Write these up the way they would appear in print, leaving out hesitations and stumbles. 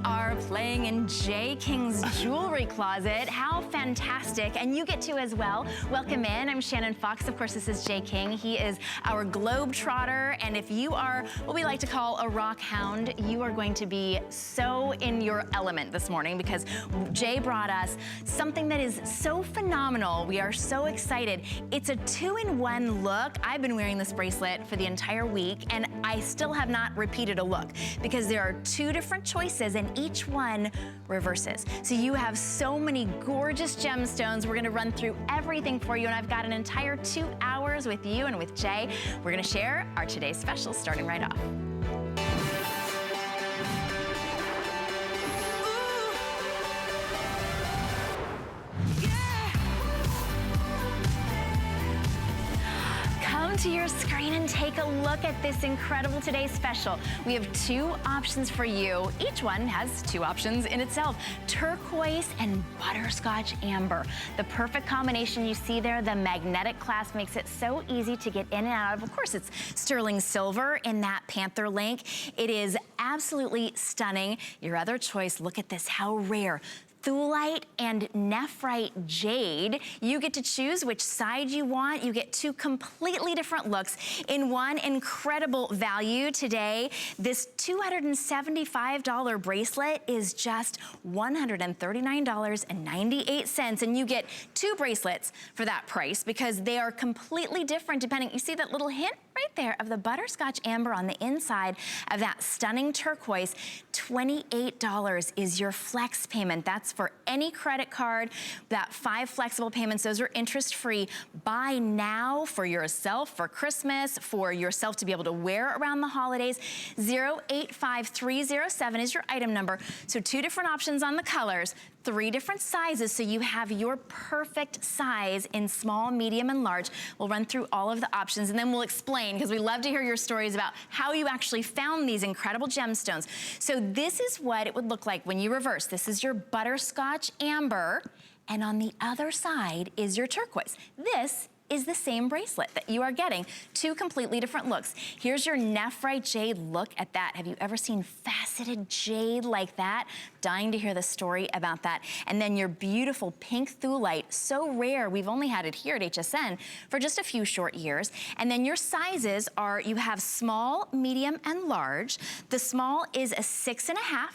are playing in J. King's jewelry closet. How fantastic. And you get to as well. Welcome in. I'm Shannon Fox. Of course, this is J. King. He is our globetrotter. And if you are what we like to call a rock hound, you are going to be so in your element this morning because Jay brought us something that is so phenomenal. We are so excited. It's a 2-in-1 look. I've been wearing this bracelet for the entire week and I still have not repeated a look because there are 2 different choices and each one reverses. So you have so many gorgeous gemstones. We're gonna run through everything for you and I've got an entire 2 hours with you and with Jay. We're gonna share our today's specials starting right off. To your screen and take a look at this incredible today's special. We have 2 options for you. Each one has 2 options in itself. Turquoise and butterscotch amber. The perfect combination you see there. The magnetic clasp makes it so easy to get in and out of. Of course, it's sterling silver in that panther link. It is absolutely stunning. Your other choice, look at this, how rare. Thulite and nephrite jade. You get to choose which side you want. You get 2 completely different looks in one incredible value today. This $275 bracelet is just $139.98, and you get 2 bracelets for that price because they are completely different depending. You see that little hint right there of the butterscotch amber on the inside of that stunning turquoise. $28 is your flex payment. That's for any credit card. That 5 flexible payments, those are interest-free. Buy now for yourself, for Christmas, for yourself to be able to wear around the holidays. 085307 is your item number. So 2 different options on the colors. 3 different sizes, so you have your perfect size in small, medium, and large. We'll run through all of the options and then we'll explain, because we love to hear your stories about how you actually found these incredible gemstones. So this is what it would look like when you reverse. This is your butterscotch amber, and on the other side is your turquoise. This is the same bracelet that you are getting. 2 completely different looks. Here's your nephrite jade. Look at that. Have you ever seen faceted jade like that? Dying to hear the story about that. And then your beautiful pink thulite, so rare. We've only had it here at HSN for just a few short years. And then your sizes are, you have small, medium, and large. The small is a 6.5.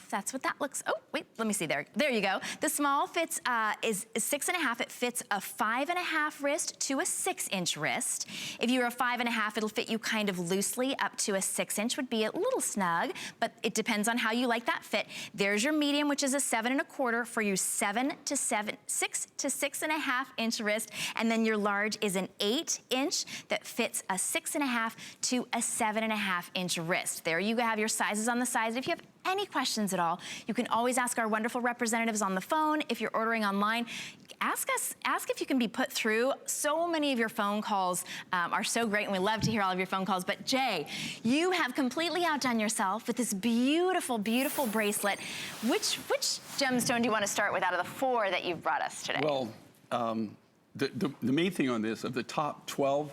That's what that looks, oh, wait, let me see there. There you go. The small fits, is 6.5. It fits a 5.5 wrist to a 6-inch wrist. If you're a 5.5, it'll fit you kind of loosely. Up to a 6-inch would be a little snug, but it depends on how you like that fit. There's your medium, which is a 7.25 for you 6 to 6.5 inch wrist. And then your large is an 8-inch that fits a 6.5 to a 7.5 inch wrist. There you have your sizes on the sides. If you have any questions at all, you can always ask our wonderful representatives on the phone. If you're ordering online, ask if you can be put through. So many of your phone calls are so great, and we love to hear all of your phone calls. But Jay, you have completely outdone yourself with this beautiful, beautiful bracelet. Which gemstone do you want to start with out of the 4 that you've brought us today? Well, the main thing on this, of the top 12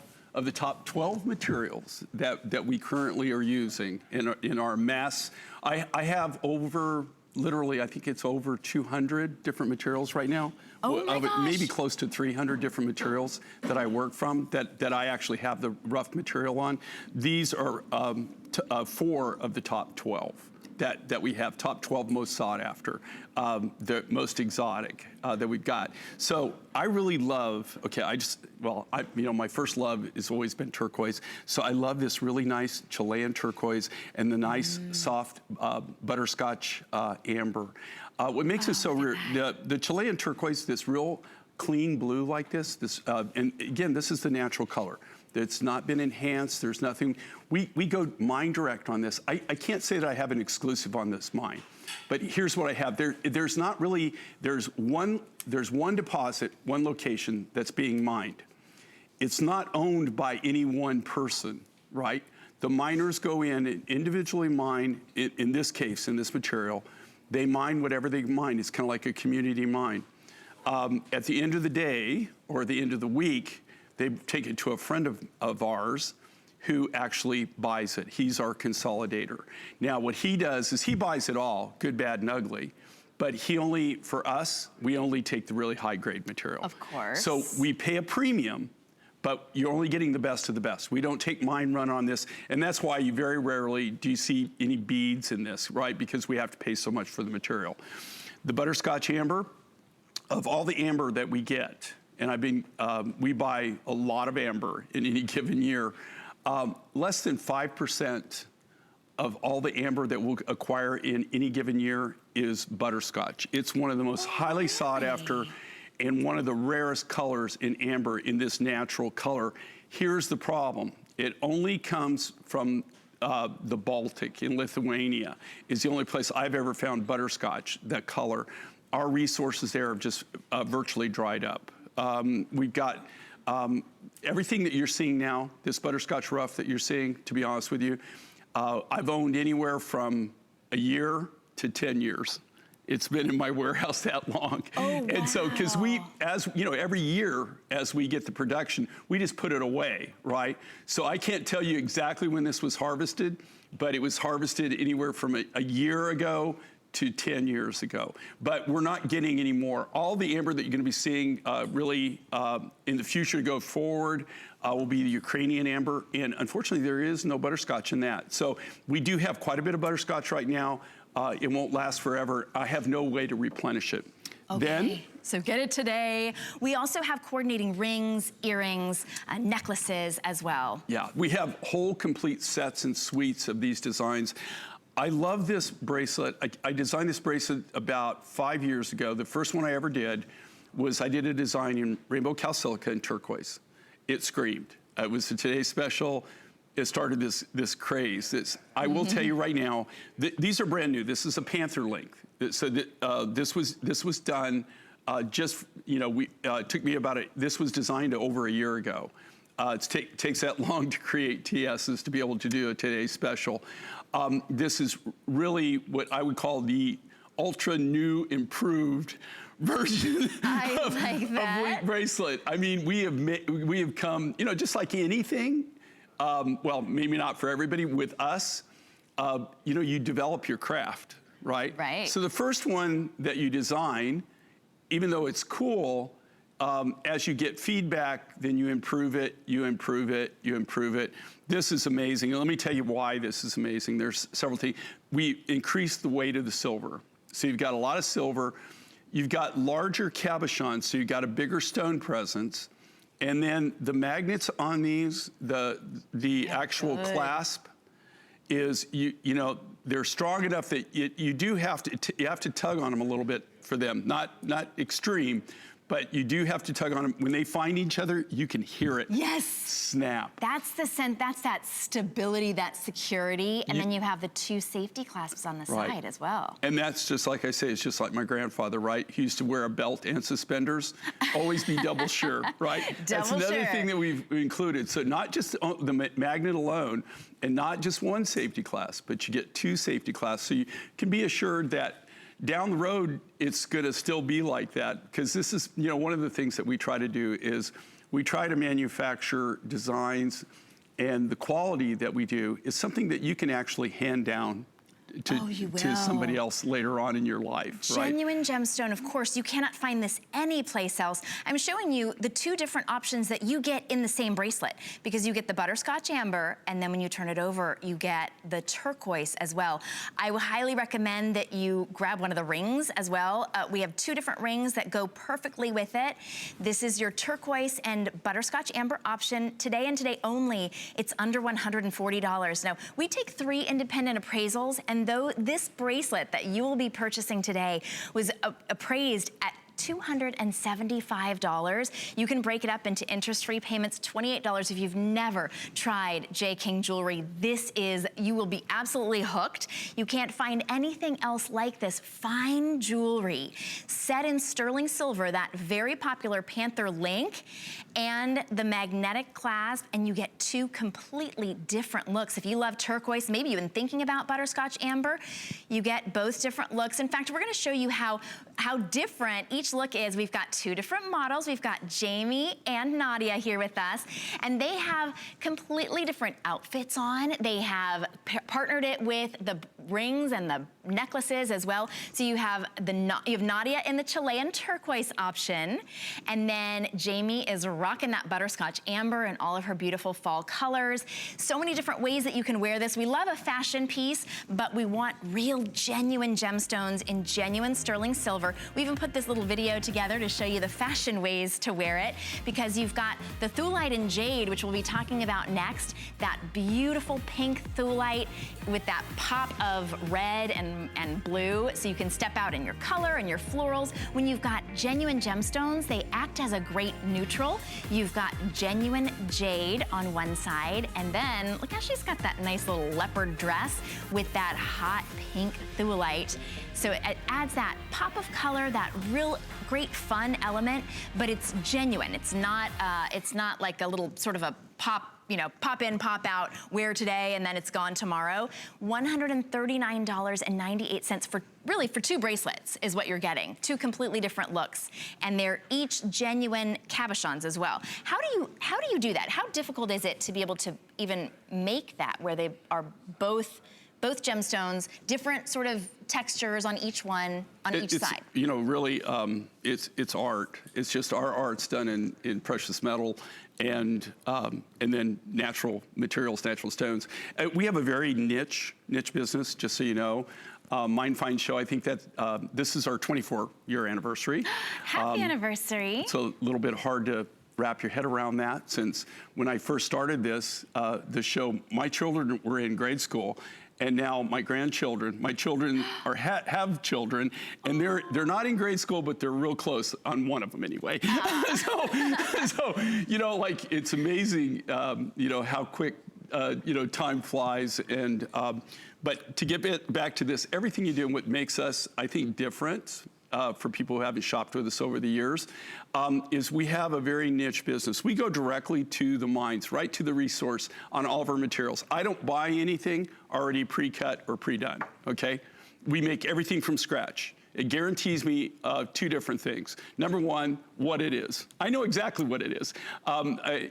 materials that we currently are using in our mass, I have over, literally, I think it's over 200 different materials right now. Oh my gosh. Maybe close to 300 different materials that I work from, that I actually have the rough material on. These are 4 of the top 12. That we have, top 12 most sought after, the most exotic that we've got. So I really love, my first love has always been turquoise. So I love this really nice Chilean turquoise and the nice soft butterscotch amber. What makes it so rare, the Chilean turquoise, this real clean blue like this, and again, this is the natural color. It's not been enhanced, there's nothing. We go mine direct on this. I can't say that I have an exclusive on this mine, but here's what I have. There's not really, there's one deposit, one location that's being mined. It's not owned by any one person, right? The miners go in and individually mine, in this case, in this material, they mine whatever they mine. It's kind of like a community mine. At the end of the day, or the end of the week, they take it to a friend of ours who actually buys it. He's our consolidator. Now, what he does is he buys it all, good, bad, and ugly. But for us, we only take the really high grade material. Of course. So we pay a premium, but you're only getting the best of the best. We don't take mine run on this, and that's why you very rarely do you see any beads in this, right? Because we have to pay so much for the material. The butterscotch amber, of all the amber that we get, and we buy a lot of amber in any given year, less than 5% of all the amber that we'll acquire in any given year is butterscotch. It's one of the most highly sought after and one of the rarest colors in amber in this natural color. Here's the problem. It only comes from the Baltic in Lithuania is the only place I've ever found butterscotch, that color. Our resources there have just virtually dried up. We've got everything that you're seeing now, this butterscotch rough that you're seeing, to be honest with you, I've owned anywhere from a year to 10 years. It's been in my warehouse that long. Oh, wow. And so, because as you know, every year as we get the production, we just put it away, right? So I can't tell you exactly when this was harvested, but it was harvested anywhere from a year ago to 10 years ago. But we're not getting any more. All the amber that you're gonna be seeing really in the future to go forward will be the Ukrainian amber. And unfortunately, there is no butterscotch in that. So we do have quite a bit of butterscotch right now. It won't last forever. I have no way to replenish it. Okay. Then, so get it today. We also have coordinating rings, earrings, necklaces as well. yeah, we have whole complete sets and suites of these designs. I love this bracelet. I designed this bracelet about 5 years ago. The first one I ever did was I did a design in rainbow calsilica and turquoise. It screamed. It was a Today's Special. It started this craze. I will tell you right now, these are brand new. This is a panther length. So this was done just, you know, it took me this was designed over a year ago. It takes that long to create TSs to be able to do a Today's Special. This is really what I would call the ultra new improved version of wheat bracelet. I mean, we have come, you know, just like anything, well, maybe not for everybody, with us, you know, you develop your craft, right? Right. So the first one that you design, even though it's cool, as you get feedback, then you improve it, you improve it, you improve it. This is amazing. And let me tell you why this is amazing. There's several things. We increased the weight of the silver. So you've got a lot of silver. You've got larger cabochons, so you've got a bigger stone presence. And then the magnets on these, the actual clasp is, you know, they're strong enough that you have to tug on them a little bit for them. Not extreme, but you do have to tug on them. When they find each other, you can hear it. Yes. Snap. That's the sense, that's that stability, that security, and then you have the two safety clasps on the side as well. And that's just like I say, it's just like my grandfather, right? He used to wear a belt and suspenders. Always be double sure, right? That's another thing that we've included. So not just the magnet alone, and not just one safety clasp, but you get two safety clasps. So you can be assured that down the road, it's gonna still be like that, because this is, you know, one of the things that we try to do is we try to manufacture designs, and the quality that we do is something that you can actually hand down to somebody else later on in your life, Genuine gemstone, of course. You cannot find this anyplace else. I'm showing you the two different options that you get in the same bracelet, because you get the butterscotch amber, and then when you turn it over, you get the turquoise as well. I would highly recommend that you grab one of the rings as well. We have two different rings that go perfectly with it. This is your turquoise and butterscotch amber option. Today and today only, it's under $140. Now, we take 3 independent appraisals, and though this bracelet that you will be purchasing today was appraised at $275. You can break it up into interest-free payments, $28. If you've never tried J. King jewelry, you will be absolutely hooked. You can't find anything else like this fine jewelry set in sterling silver, that very popular Panther link, and the magnetic clasp, and you get two completely different looks. If you love turquoise, maybe you've been thinking about butterscotch amber, you get both different looks. In fact, we're gonna show you how different each each look is. We've got two different models. We've got Jamie and Nadia here with us, and they have completely different outfits on. They have partnered it with the rings and the necklaces as well. So you have Nadia in the Chilean turquoise option, and then Jamie is rocking that butterscotch amber and all of her beautiful fall colors. So many different ways that you can wear this. We love a fashion piece, but we want real genuine gemstones in genuine sterling silver. We even put this little video together to show you the fashion ways to wear it, because you've got the thulite and jade, which we'll be talking about next, that beautiful pink thulite with that pop of red and blue, so you can step out in your color and your florals. When you've got genuine gemstones, they act as a great neutral. You've got genuine jade on one side, and then look how she's got that nice little leopard dress with that hot pink thulite. So it adds that pop of color, that real great fun element, but it's genuine. It's not like a little sort of a pop, you know, pop in, pop out, wear today, and then it's gone tomorrow. $139.98 for two bracelets is what you're getting. Two completely different looks, and they're each genuine cabochons as well. How do you do that? How difficult is it to be able to even make that, where they are both gemstones, different sort of textures on each one, on each side? You know, really, it's art. It's just our art's done in precious metal and then natural materials, natural stones. We have a very niche business, just so you know. Mind Find Show, I think that this is our 24-year anniversary. Happy anniversary. It's a little bit hard to wrap your head around that, since when I first started this, the show, my children were in grade school, and now my children have children, and they're not in grade school, but they're real close on one of them anyway. so you know, like, it's amazing, you know, how quick you know, time flies. And but to get back to this, everything you do and what makes us, I think, different for people who haven't shopped with us over the years, is we have a very niche business. We go directly to the mines, right to the resource on all of our materials. I don't buy anything already pre-cut or pre-done, okay? We make everything from scratch. It guarantees me two different things. Number one, what it is. I know exactly what it is.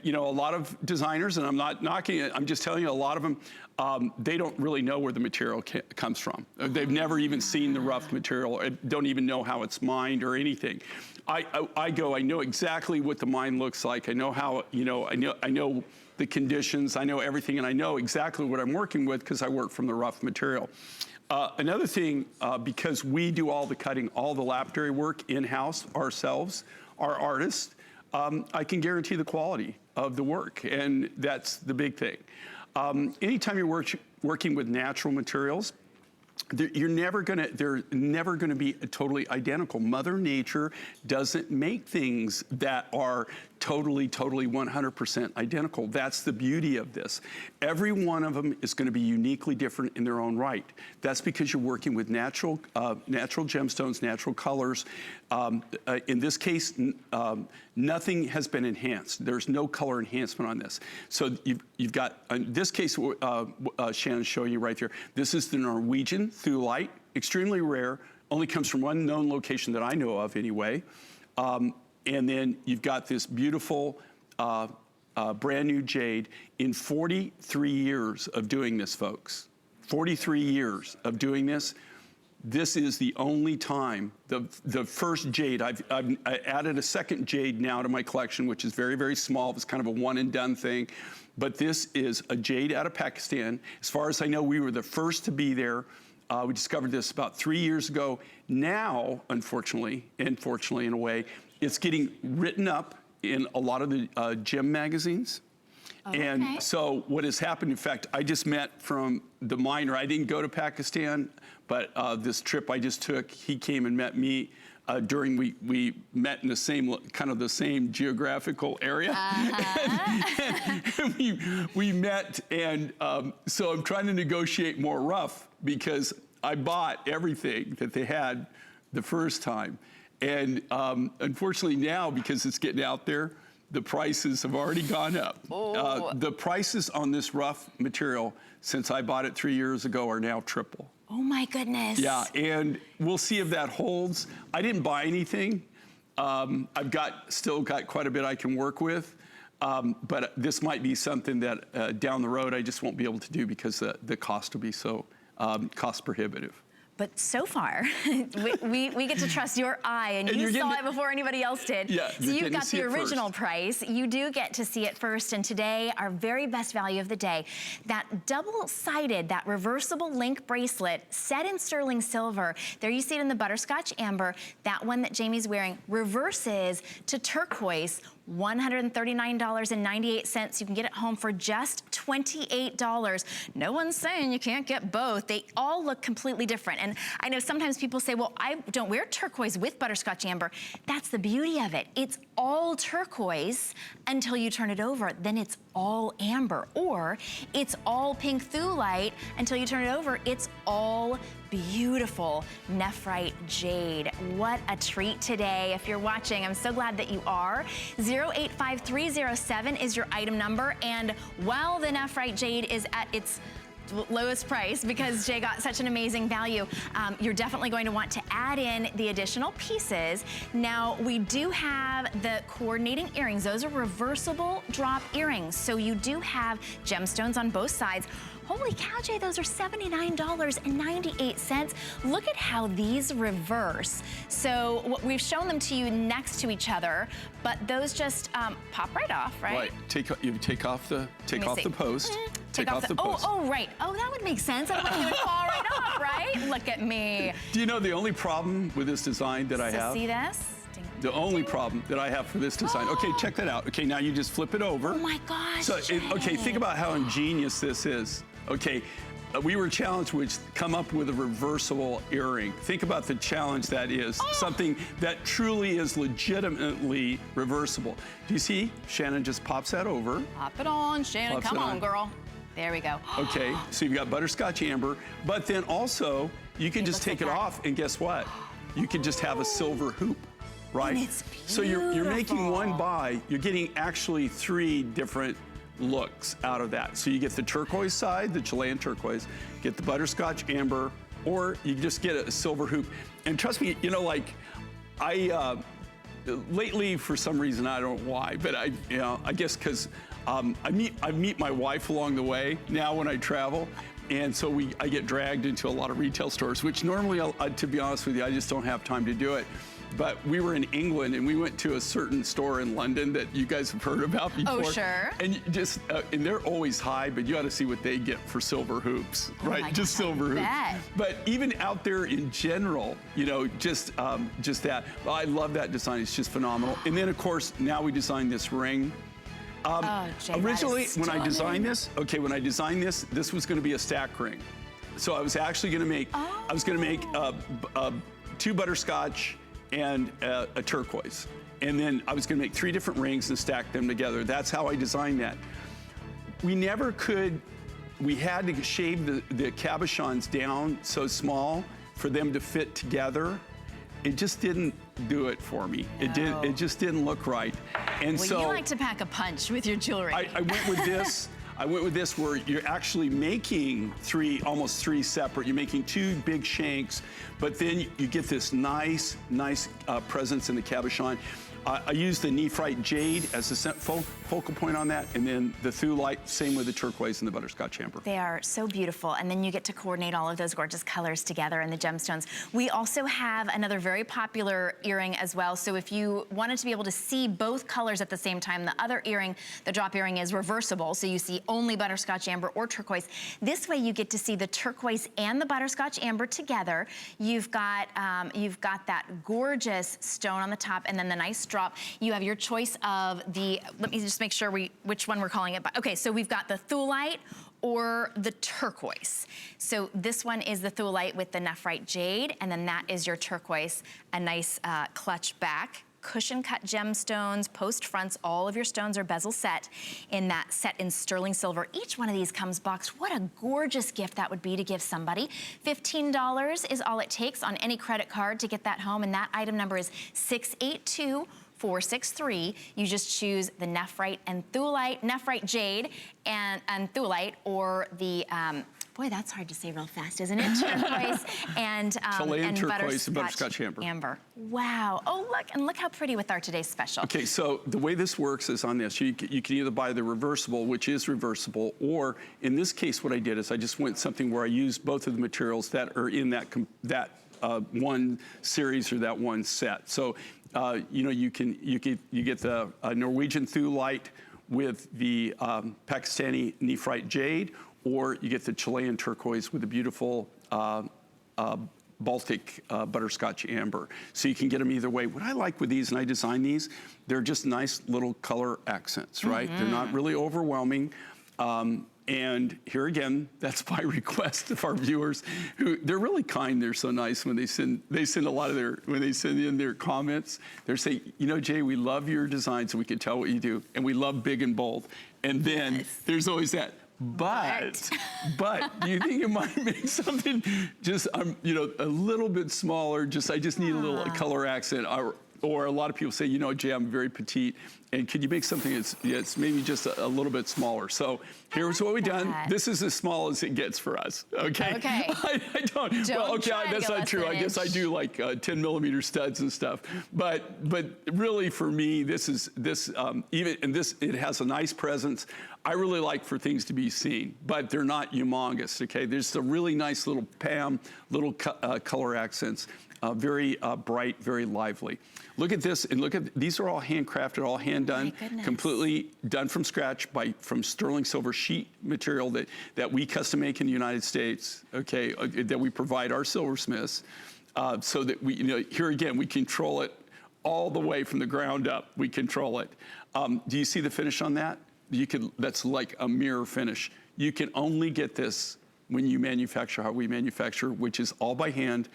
You know, a lot of designers, and I'm not knocking it, I'm just telling you, a lot of them, they don't really know where the material comes from. They've never even seen the rough material, or don't even know how it's mined or anything. I know exactly what the mine looks like. I know how, you know, I know the conditions, I know everything, and I know exactly what I'm working with because I work from the rough material. Another thing, because we do all the cutting, all the lapidary work in-house ourselves, our artists, I can guarantee the quality of the work, and that's the big thing. Anytime you're working with natural materials, they're never gonna be totally identical. Mother Nature doesn't make things that are totally 100% identical. That's the beauty of this. Every one of them is gonna be uniquely different in their own right. That's because you're working with natural gemstones, natural colors. In this case, nothing has been enhanced. There's no color enhancement on this. So you've got, in this case, Shannon's showing you right there, this is the Norwegian thulite, extremely rare, only comes from one known location that I know of anyway. And then you've got this beautiful brand new jade in 43 years of doing this, folks. 43 years of doing this. This is the only time, the first jade, I added a second jade now to my collection, which is very, very small. It's kind of a one and done thing. But this is a jade out of Pakistan. As far as I know, we were the first to be there. We discovered this about 3 years ago. Now, unfortunately, and fortunately in a way, it's getting written up in a lot of the gem magazines. Okay. And so what has happened, in fact, I just met from the miner. I didn't go to Pakistan, but this trip I just took, he came and met me during, we met in the same, kind of the same geographical area. And we met, and so I'm trying to negotiate more rough because I bought everything that they had the first time. And unfortunately now, because it's getting out there, the prices have already gone up. The prices on this rough material, since I bought it 3 years ago, are now triple. Oh my goodness. Yeah, and we'll see if that holds. I didn't buy anything. Still got quite a bit I can work with. But this might be something that down the road I just won't be able to do because the cost will be so cost prohibitive. But so far, we get to trust your eye, and you saw it before anybody else did. Yeah, so you've got the original price. You do get to see it first, and today, our very best value of the day, that double-sided, that reversible link bracelet set in sterling silver. There you see it in the butterscotch amber. That one that Jamie's wearing reverses to turquoise, $139.98. You can get it home for just $28. No one's saying you can't get both. They all look completely different. And I know sometimes people say, well, I don't wear turquoise with butterscotch amber. That's the beauty of it. It's all turquoise until you turn it over. Then it's all amber. Or it's all pink thulite until you turn it over. It's all beautiful nephrite jade. What a treat today. If you're watching, I'm so glad that you are. 085307 is your item number. And while the nephrite jade is at its lowest price, because Jay got such an amazing value, you're definitely going to want to add in the additional pieces. Now, we do have the coordinating earrings. Those are reversible drop earrings. So you do have gemstones on both sides. Holy cow, Jay, those are $79.98. Look at how these reverse. So we've shown them to you next to each other, but those just pop right off, right? Right. You take off the post. Take off the post. Oh, right. Oh, that would make sense. Otherwise, it would fall right off, right? Look at me. Do you know the only problem with this design that I have? See this? The only problem that I have for this design. Okay, check that out. Okay, now you just flip it over. Oh my gosh. So, okay, think about how ingenious this is. Okay, we were challenged to come up with a reversible earring. Think about the challenge that is. Something that truly is legitimately reversible. Do you see? Shannon just pops that over. Pop it on, Shannon. Come on, girl. There we go. Okay, so you've got butterscotch amber, but then also you can just take it off, and guess what? You can just have a silver hoop, right? And it's beautiful. So you're making one buy, you're getting actually 3 different looks out of that. So you get the turquoise side, the Chilean turquoise, get the butterscotch amber, or you just get a silver hoop. And trust me, you know, like lately for some reason, I don't know why, but I guess because I meet my wife along the way now when I travel. And so I get dragged into a lot of retail stores, which normally, to be honest with you, I just don't have time to do it. But we were in England, and we went to a certain store in London that you guys have heard about before. Oh, sure. And and they're always high, but you ought to see what they get for silver hoops, right? Just silver hoops. But even out there in general, you know, just that. Well, I love that design. It's just phenomenal. And then, of course, now we designed this ring. Jay, originally, when I designed this, this was going to be a stack ring. So I was actually going to make, I was going to make 2 butterscotch and a turquoise. And then I was going to make 3 different rings and stack them together. That's how I designed that. We never could, we had to shave the cabochons down so small for them to fit together. It just didn't do it for me. No. It just didn't look right. And well, so you like to pack a punch with your jewelry. I went with this. I went with this where you're actually making almost three separate. You're making 2 big shanks, but then you get this nice presence in the cabochon. I used the nephrite jade as the focal point on that, and then the thulite, same with the turquoise and the butterscotch amber. They are so beautiful, and then you get to coordinate all of those gorgeous colors together in the gemstones. We also have another very popular earring as well, so if you wanted to be able to see both colors at the same time, the other earring, the drop earring, is reversible, so you see only butterscotch amber or turquoise. This way you get to see the turquoise and the butterscotch amber together. You've got that gorgeous stone on the top, and then the nice drop. You have your choice of the, let me just make sure which one we're calling it. Okay, so we've got the thulite or the turquoise. So this one is the thulite with the nephrite jade, and then that is your turquoise, a nice clutch back. Cushion cut gemstones, post fronts, all of your stones are bezel set in sterling silver. Each one of these comes boxed. What a gorgeous gift that would be to give somebody. $15 is all it takes on any credit card to get that home, and that item number is 682-463. You just choose the nephrite and thulite, nephrite jade and thulite, or the Boy, that's hard to say real fast, isn't it? Turquoise and Chilean turquoise and butterscotch amber. Wow. Oh, look, and look how pretty with our today's special. Okay, so the way this works is on this. You can either buy the reversible, which is reversible, or in this case, what I did is I just went something where I used both of the materials that are in that one series or that one set. So, you know, you get the Norwegian Thulite with the Pakistani Nephrite Jade, or you get the Chilean turquoise with the beautiful Baltic butterscotch amber. So you can get them either way. What I like with these, and I designed these, they're just nice little color accents, right? They're not really overwhelming. And here again, that's by request of our viewers, who they're really kind. They're so nice when they send a lot of when they send in their comments. They're saying, you know, Jay, we love your designs, and we can tell what you do, and we love big and bold. And then there's always that. But do you think it might make something just, you know, a little bit smaller? I just need a little color accent. Or a lot of people say, you know, Jay, I'm very petite, and could you make something that's maybe just a little bit smaller? So here's what we've done. This is as small as it gets for us, okay? Okay. I don't well, okay, that's not true. I guess I do like 10 millimeter studs and stuff. But really for me, it has a nice presence. I really like for things to be seen, but they're not humongous, okay? There's a really nice little little color accents. Very bright, very lively. Look at this, and look at, these are all handcrafted, all hand done, completely done from scratch from sterling silver sheet material that we custom make in the United States, okay, that we provide our silversmiths, so that we, you know, here again, we control it all the way from the ground up, we control it. Do you see the finish on that? That's like a mirror finish. You can only get this when you manufacture how we manufacture, which is all by hand.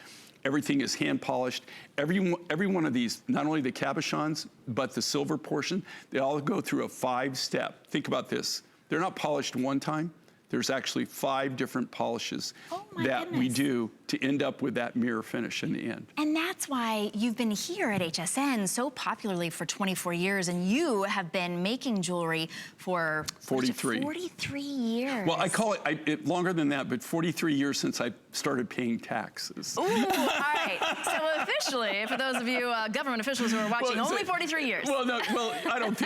Everything is hand polished. Every one of these, not only the cabochons, but the silver portion, they all go through a 5-step. Think about this. They're not polished one time. There's actually 5 different polishes that we do to end up with that mirror finish in the end. And that's why you've been here at HSN so popularly for 24 years, and you have been making jewelry for 43 years. Well, I call it longer than that, but 43 years since I started paying taxes. Ooh, all right. So officially, for those of you government officials who are watching, only 43 years. Well, no, well, I don't.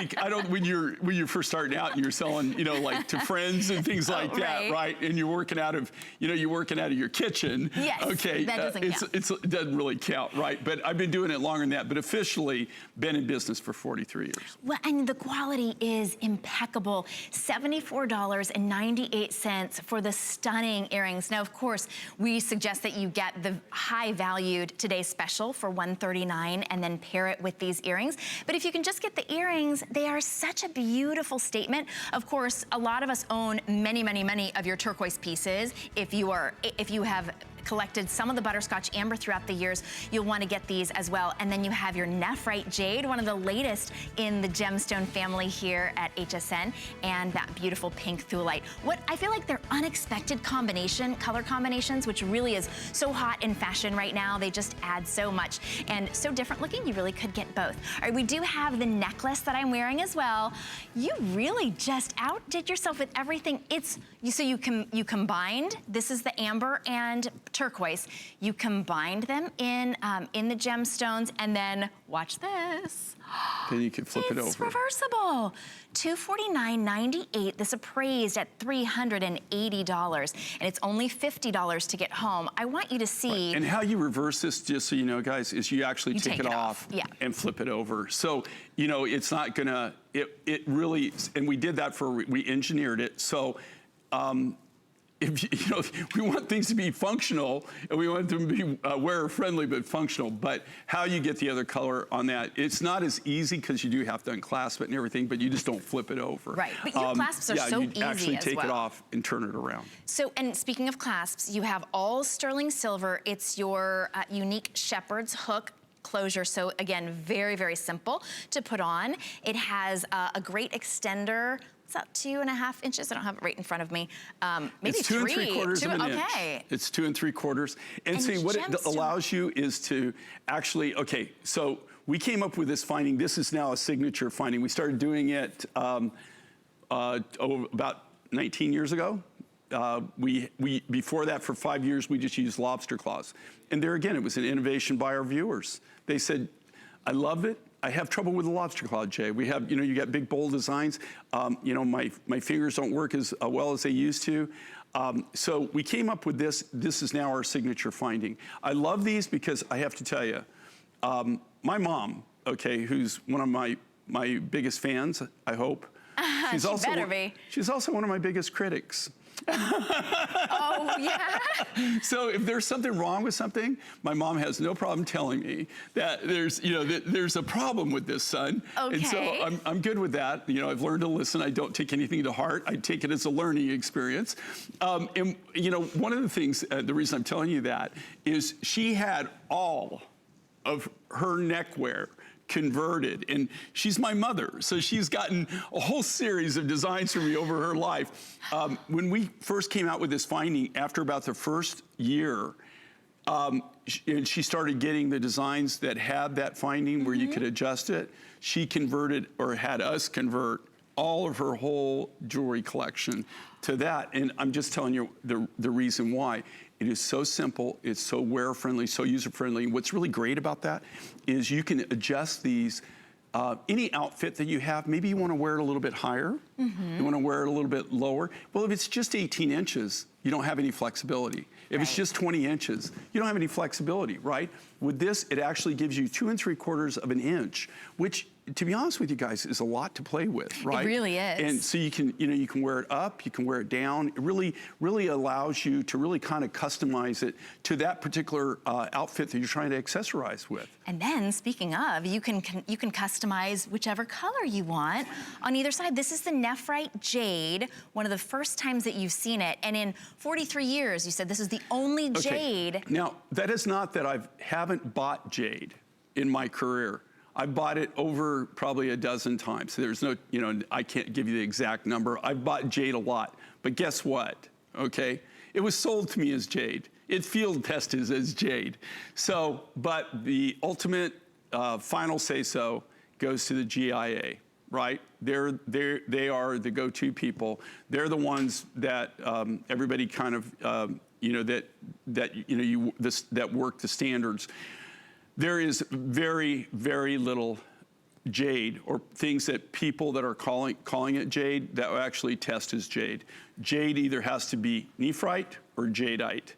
When you're first starting out and you're selling, you know, like to friends and things like that, right? And you're working out of, you know, your kitchen. Yes. Okay. That doesn't count. It doesn't really count, right? But I've been doing it longer than that. But officially, been in business for 43 years. Well, and the quality is impeccable. $74.98 for the stunning earrings. Now, of course, we suggest that you get the high-valued today's special for $139 and then pair it with these earrings. But if you can just get the earrings, they are such a beautiful statement. Of course, a lot of us own many, many, many of your turquoise pieces. If you have collected some of the butterscotch amber throughout the years, you'll want to get these as well. And then you have your Nephrite Jade, one of the latest in the gemstone family here at HSN, and that beautiful pink Thulite. What I feel like they're unexpected color combinations, which really is so hot in fashion right now. They just add so much and so different looking. You really could get both. All right, we do have the necklace that I'm wearing as well. You really just outdid yourself with everything. So you combined, this is the amber and turquoise. You combined them in the gemstones, and then watch this. Then you can flip it over. It's reversible. $249.98. This appraised at $380, and it's only $50 to get home. I want you to see. Right. And how you reverse this, just so you know, guys, is you actually take it off and flip it over. So, you know, it's not gonna. It really, and we did that we engineered it. So. You know, we want things to be functional, and we want them to be wearer-friendly but functional. But how you get the other color on that, it's not as easy because you do have to unclasp it and everything, but you just don't flip it over. Right, but your clasps are so easy as well. Yeah, you actually take it off and turn it around. So, and speaking of clasps, you have all sterling silver. It's your unique shepherd's hook closure. So again, very, very simple to put on. It has a great extender. It's about 2.5 inches. I don't have it right in front of me. Maybe it's 2 3/4 of an inch. Okay. It's 2 3/4. And see, what it allows you is to actually, okay, so we came up with this finding. This is now a signature finding. We started doing it about 19 years ago. before that, for 5 years, we just used lobster claws. And there again, it was an innovation by our viewers. They said, I love it. I have trouble with the lobster claw, Jay. We have, you got big, bold designs. My fingers don't work as well as they used to. So we came up with this. This is now our signature finding. I love these because I have to tell you, my mom, okay, who's one of my biggest fans, I hope. She's she's also one of my biggest critics. Oh, yeah? So if there's something wrong with something, my mom has no problem telling me that there's a problem with this, son. Okay. And so I'm good with that. I've learned to listen. I don't take anything to heart. I take it as a learning experience. And one of the things, the reason I'm telling you that is she had all of her neckwear converted, and she's my mother, so she's gotten a whole series of designs from me over her life. When we first came out with this finding, after about the first year, and she started getting the designs that had that finding where you could adjust it, she converted, or had us convert, all of her whole jewelry collection to that. And I'm just telling you the reason why. It is so simple, it's so wearer-friendly, so user-friendly. And what's really great about that is you can adjust these, any outfit that you have. Maybe you wanna wear it a little bit higher, you wanna wear it a little bit lower. Well, if it's just 18 inches, you don't have any flexibility. If it's just 20 inches, you don't have any flexibility, right? With this, it actually gives you 2 3/4 of an inch, which, to be honest with you guys, is a lot to play with, right? It really is. And so you can wear it up, you can wear it down. It really allows you to really kind of customize it to that particular outfit that you're trying to accessorize with. And then, speaking of, you can customize whichever color you want on either side. This is the Nephrite Jade, one of the first times that you've seen it. And in 43 years, you said this is the only jade. Now, that is not that I haven't bought jade in my career. I bought it over probably a dozen times. There's no, I can't give you the exact number. I've bought jade a lot, but guess what, okay? It was sold to me as jade. It field tested as jade. So, but the ultimate final say-so goes to the GIA, right? They are the go-to people. They're the ones that everybody kind of, that work the standards. There is very, very little jade, or things that people that are calling it jade, that will actually test as jade. Jade either has to be nephrite or jadeite.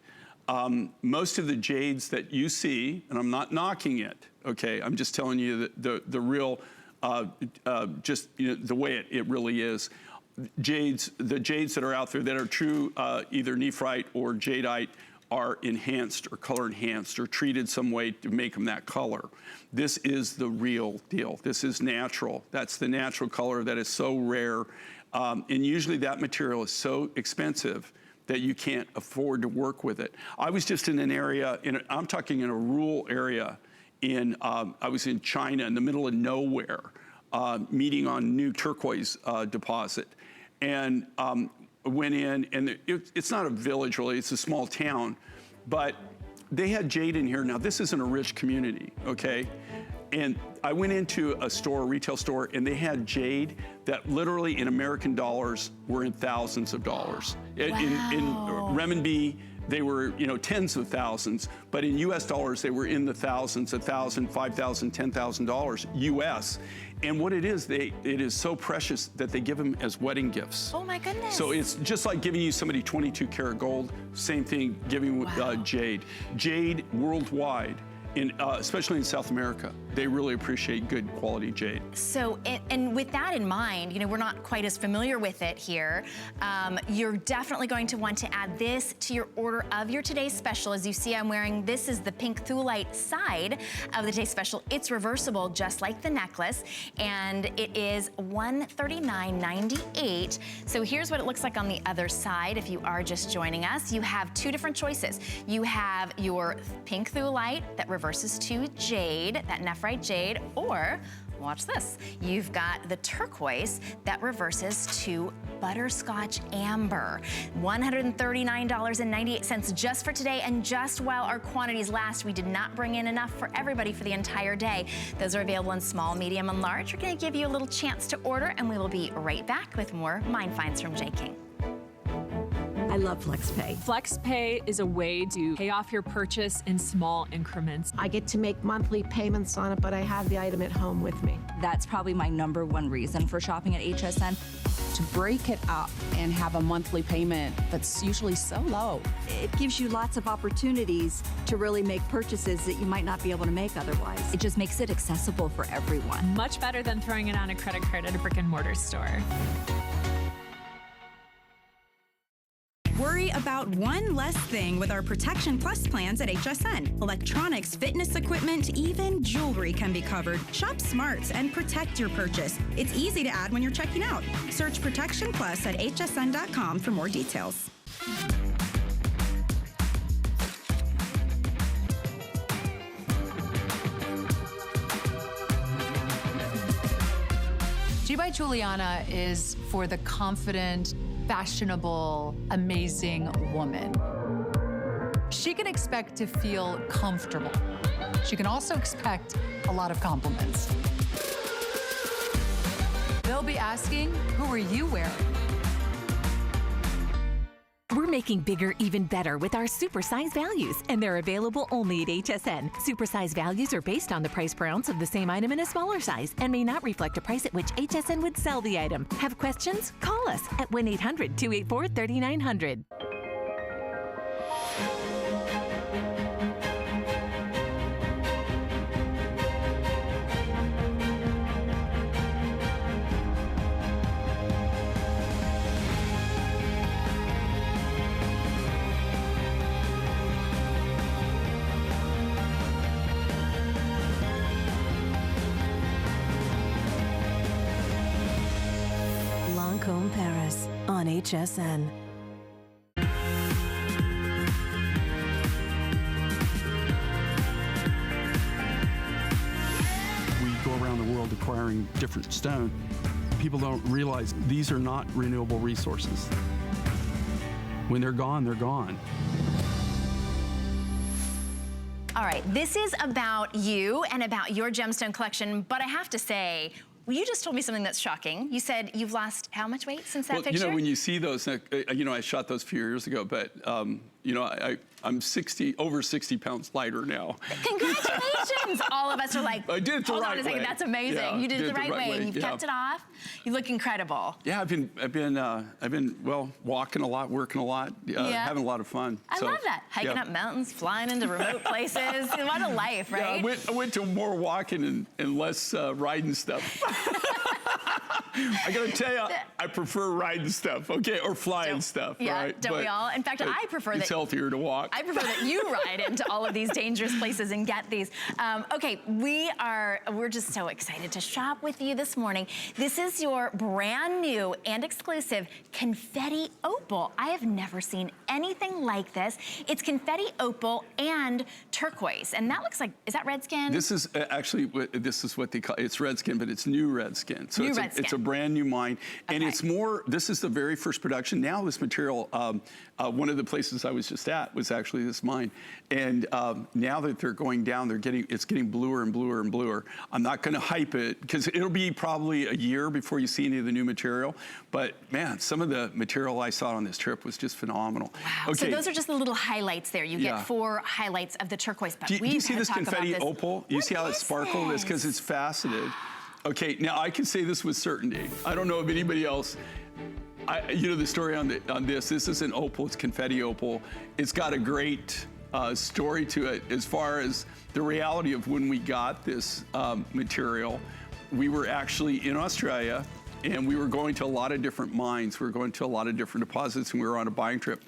Most of the jades that you see, and I'm not knocking it, okay, I'm just telling you the real, the way it really is. The jades that are out there that are true, either nephrite or jadeite, are enhanced or color enhanced or treated some way to make them that color. This is the real deal. This is natural. That's the natural color that is so rare. And usually that material is so expensive that you can't afford to work with it. I was just in an area, I'm talking in a rural area, I was in China in the middle of nowhere, meeting on new turquoise deposit. And went in, and it's not a village really, it's a small town, but they had jade in here. Now, this isn't a rich community, okay? And I went into a retail store, and they had jade that literally in American dollars were in thousands of dollars. Wow. In renminbi, they were, tens of thousands, but in US dollars, they were in the thousands, $1,000, $5,000, $10,000 US. And what it is so precious that they give them as wedding gifts. Oh my goodness. So it's just like giving you somebody 22 karat gold, same thing giving jade. Jade worldwide, especially in South America, they really appreciate good quality jade. So, and with that in mind, we're not quite as familiar with it here. You're definitely going to want to add this to your order of your today's special. As you see, I'm wearing, this is the pink thulite side of the today's special. It's reversible, just like the necklace, and it is $139.98. So here's what it looks like on the other side. If you are just joining us, you have two different choices. You have your pink thulite that reverses to jade, that nephrite jade, or watch this. You've got the turquoise that reverses to butterscotch amber. $139.98 just for today, and just while our quantities last. We did not bring in enough for everybody for the entire day. Those are available in small, medium, and large. We're gonna give you a little chance to order, and we will be right back with more Mind Finds from J. King. I love FlexPay. FlexPay is a way to pay off your purchase in small increments. I get to make monthly payments on it, but I have the item at home with me. That's probably my #1 reason for shopping at HSN. To break it up and have a monthly payment that's usually so low. It gives you lots of opportunities to really make purchases that you might not be able to make otherwise. It just makes it accessible for everyone. Much better than throwing it on a credit card at a brick and mortar store. Worry about one less thing with our Protection Plus plans at HSN. Electronics, fitness equipment, even jewelry can be covered. Shop smart and protect your purchase. It's easy to add when you're checking out. Search Protection Plus at hsn.com for more details. G by Juliana is for the confident, fashionable, amazing woman. She can expect to feel comfortable. She can also expect a lot of compliments. They'll be asking, who are you wearing? We're making bigger even better with our supersize values, and they're available only at HSN. Supersize values are based on the price per ounce of the same item in a smaller size and may not reflect a price at which HSN would sell the item. Have questions? Call us at 1-800-284-3900. Lancôme Paris on HSN. We go around the world acquiring different stone. People don't realize these are not renewable resources. When they're gone, they're gone. All right, this is about you and about your gemstone collection, but I have to say, you just told me something that's shocking. You said you've lost how much weight since that picture? You know, when you see those, you know, I shot those a few years ago, but, you know, I'm over 60 pounds lighter now. Congratulations! All of us are like, I did it the hold right on a second, way. that's amazing. Yeah, you did it the right way. You've yeah. kept it off. You look incredible. Yeah, I've been well, walking a lot, working a lot, having a lot of fun. I love that. Hiking up mountains, flying into remote places. What a life, right? Yeah, I went to more walking and less riding stuff. I gotta tell you, I prefer riding stuff, okay, or flying stuff, yeah, right? Don't we all? In fact, I prefer that. It's healthier to walk. I prefer that you ride into all of these dangerous places and get these. Okay, we're just so excited to shop with you this morning. This is your brand new and exclusive confetti opal. I have never seen anything like this. It's confetti opal and turquoise, and that looks like, is that red skin? This is actually, this is what they call, it's red skin, but it's new red skin. So it's a brand new mine, and it's more, this is the very first production. Now this material, one of the places I was just at was actually this mine. And now that they're going down, it's getting bluer and bluer and bluer. I'm not gonna hype it, because it'll be probably a year before you see any of the new material. But man, some of the material I saw on this trip was just phenomenal. Wow, okay. So those are just the little highlights there. You get 4 highlights of the turquoise. But do you see this confetti opal? You see how it's sparkled? It's because it's faceted. Okay, now I can say this with certainty. I don't know if anybody else, you know the story on this. This is an opal, it's confetti opal. It's got a great story to it as far as the reality of when we got this material. We were actually in Australia, and we were going to a lot of different mines. We were going to a lot of different deposits, and we were on a buying trip.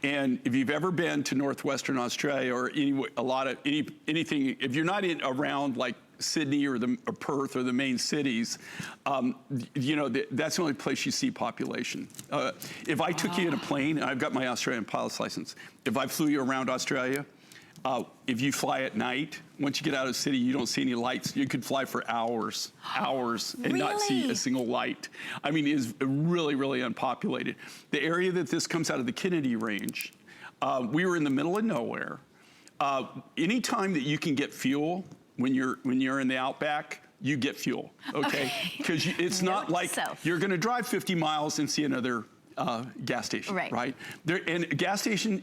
And if you've ever been to Northwestern Australia or anything, if you're not around like Sydney or Perth or the main cities, you know, that's the only place you see population. If I took you in a plane, and I've got my Australian pilot's license, if I flew you around Australia, if you fly at night, once you get out of the city, you don't see any lights. You could fly for hours, and not see a single light. I mean, it is really, really unpopulated. The area that this comes out of the Kennedy Range, we were in the middle of nowhere. Anytime that you can get fuel when you're in the outback, you get fuel, okay? Because it's not like you're gonna drive 50 miles and see another gas station, Right. right? And a gas station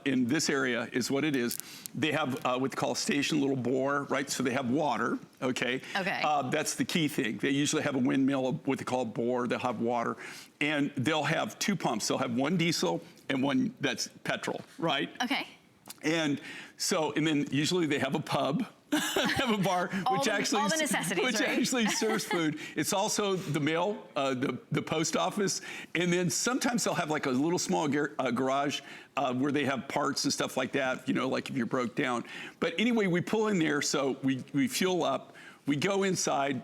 in this area is what it is. They have what they call a station little bore, right? So they have water, okay? Okay. That's the key thing. They usually have a windmill, what they call a bore. They'll have water. And they'll have 2 pumps. They'll have one diesel and one that's petrol, right? Okay. And then usually they have a pub, have a bar, all the necessities, which right? actually serves food. It's also the mail, the post office, and then sometimes they'll have like a little small garage where they have parts and stuff like that. You know, like if you're broke down. But anyway, we pull in there, so we fuel up. We go inside.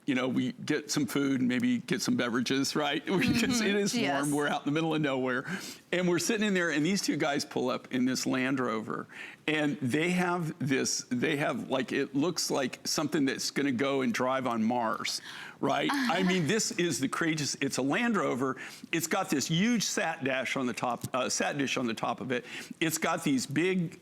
You know, we get some food and maybe get some beverages, right? Because it is warm. Yes. We're out in the middle of nowhere. And we're sitting in there, and these 2 guys pull up in this Land Rover. And they have like, it looks like something that's going to go and drive on Mars, right? I mean, this is the craziest. It's a Land Rover. It's got this huge sat dish on the top of it. It's got these big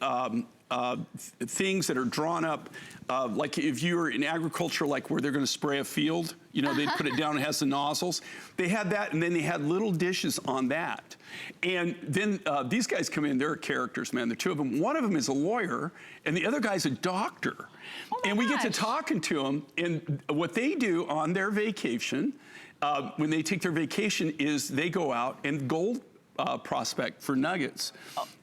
things that are drawn up, like if you were in agriculture, like where they're going to spray a field, you know, they put it down, it has the nozzles. They had that, and then they had little dishes on that. And then these guys come in, they're characters, man, the 2 of them. One of them is a lawyer, and the other guy's a doctor. And we get to talking to them, and what they do on their vacation, when they take their vacation, is they go out and gold prospect for nuggets.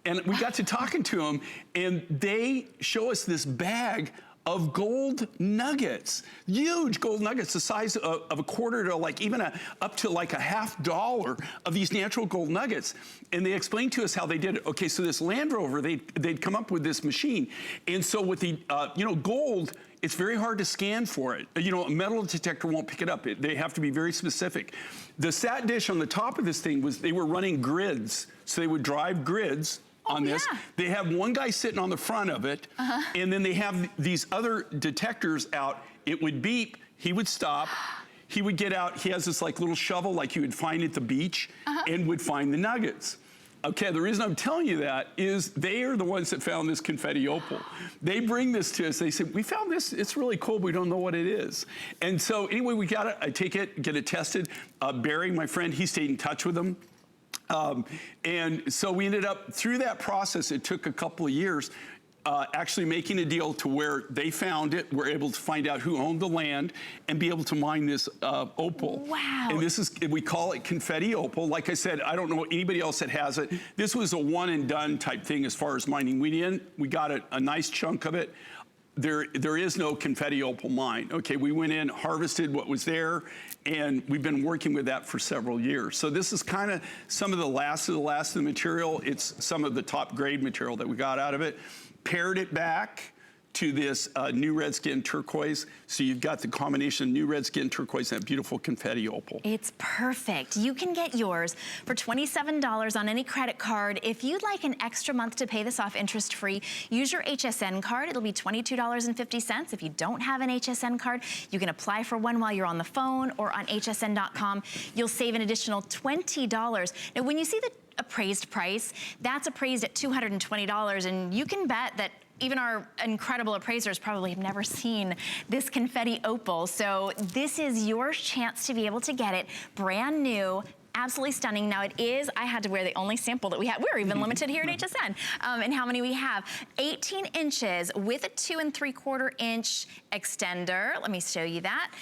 And we got to talking to them, and they show us this bag of gold nuggets, huge gold nuggets, the size of a quarter to like even up to like a $50 of these natural gold nuggets. And they explained to us how they did it. Okay, so this Land Rover, they'd come up with this machine. And so with the, you know, gold, it's very hard to scan for it. You know, a metal detector won't pick it up. They have to be very specific. The sat dish on the top of this thing they were running grids. So they would drive grids on this. Yeah. They have one guy sitting on the front of it, and then they have these other detectors out. It would beep, he would stop, he would get out, he has this like little shovel like you would find at the beach, and would find the nuggets. Okay, the reason I'm telling you that is they are the ones that found this confetti opal. They bring this to us, they said, we found this, it's really cool, we don't know what it is. And so anyway, we got it, I take it, get it tested. Barry, my friend, he stayed in touch with them. And so we ended up, through that process, it took a couple of years, actually making a deal to where they found it, we're able to find out who owned the land, and be able to mine this opal. Wow. And this is, we call it confetti opal. Like I said, I don't know anybody else that has it. This was a one and done type thing as far as mining. We got a nice chunk of it. There is no confetti opal mine. Okay, we went in, harvested what was there, and we've been working with that for several years. So this is kind of some of the last of the material. It's some of the top grade material that we got out of it. Paired it back to this new red skin turquoise. So you've got the combination of new red skin turquoise and that beautiful confetti opal. It's perfect. You can get yours for $27 on any credit card. If you'd like an extra month to pay this off interest-free, use your HSN card. It'll be $22.50. If you don't have an HSN card, you can apply for one while you're on the phone or on hsn.com. You'll save an additional $20. Now, when you see the appraised price, that's appraised at $220, and you can bet that even our incredible appraisers probably have never seen this confetti opal. So this is your chance to be able to get it brand new. Absolutely stunning. Now it is, I had to wear the only sample that we had. We're even limited here at HSN in how many we have. 18 inches with a 2 3/4 inch extender. Let me show you that.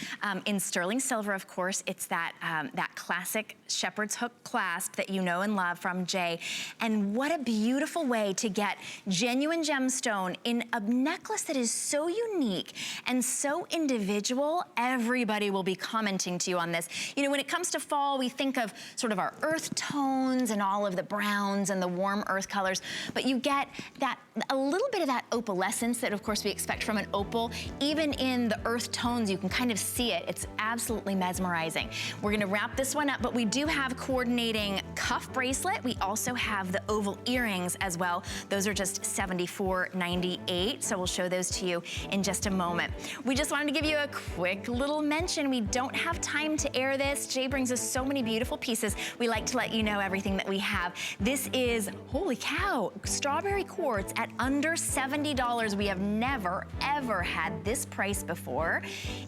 In sterling silver, of course, it's that, that classic shepherd's hook clasp that you know and love from Jay. And what a beautiful way to get genuine gemstone in a necklace that is so unique and so individual. Everybody will be commenting to you on this. You know, when it comes to fall, we think of sort of our earth tones and all of the browns and the warm earth colors, but you get that, a little bit of that opalescence that of course we expect from an opal. Even in the earth tones, you can kind of see it. It's absolutely mesmerizing. We're gonna wrap this one up, but we do have coordinating cuff bracelet. We also have the oval earrings as well. Those are just $74.98, so we'll show those to you in just a moment. We just wanted to give you a quick little mention. We don't have time to air this. Jay brings us so many beautiful pieces pieces, we like to let you know everything that we have. This is, holy cow, strawberry quartz at under $70. We have never, ever had this price before.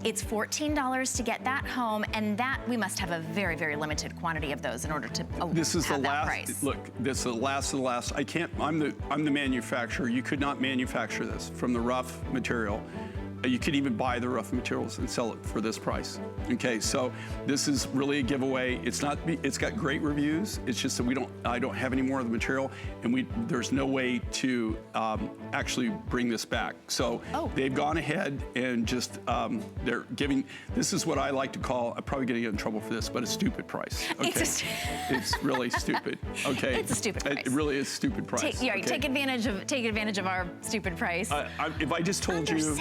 It's $14 to get that home, and that we must have a very, very limited quantity of those in order to this is have the that last price. look, this is the last of the last. I'm the manufacturer. You could not manufacture this from the rough material. You could even buy the rough materials and sell it for this price. Okay, so this is really a giveaway. It's got great reviews. It's just that I don't have any more of the material, and there's no way to actually bring this back. So they've gone ahead and just they're giving. This is what I like to call. I'm probably going to get in trouble for this, but a stupid price. Okay, it's really stupid. Okay, it's a stupid price. It really is a stupid price. Take advantage of our stupid price. If I just told you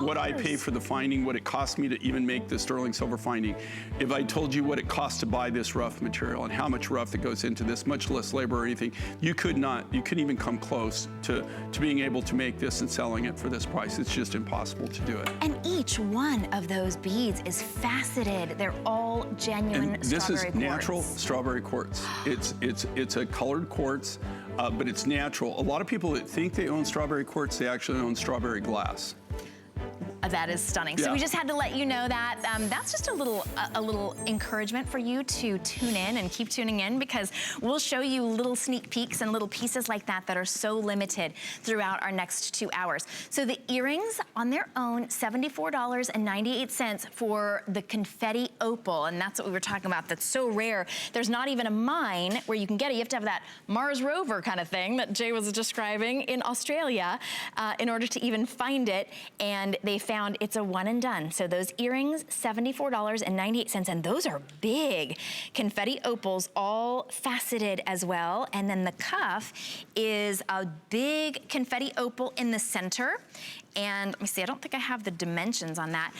what I pay for the finding, what it cost me to even make the sterling silver finding, if I told you what it costs to buy this rough material and how much rough that goes into this, much less labor or anything, you couldn't even come close to being able to make this and selling it for this price. It's just impossible to do it. And each one of those beads is faceted. They're all genuine and this strawberry is quartz. natural strawberry quartz. It's a colored quartz, but it's natural. A lot of people that think they own strawberry quartz, they actually own strawberry glass. That is stunning. So we just had to let you know that. That's just a little encouragement for you to tune in and keep tuning in, because we'll show you little sneak peeks and little pieces like that that are so limited throughout our next 2 hours. So the earrings on their own, $74.98 for the confetti opal, and that's what we were talking about. That's so rare. There's not even a mine where you can get it. You have to have that Mars rover kind of thing that Jay was describing in Australia in order to even find it, and they found it's a one and done. So those earrings, $74.98, and those are big. Confetti opals, all faceted as well. And then the cuff is a big confetti opal in the center. And let me see, I don't think I have the dimensions on that.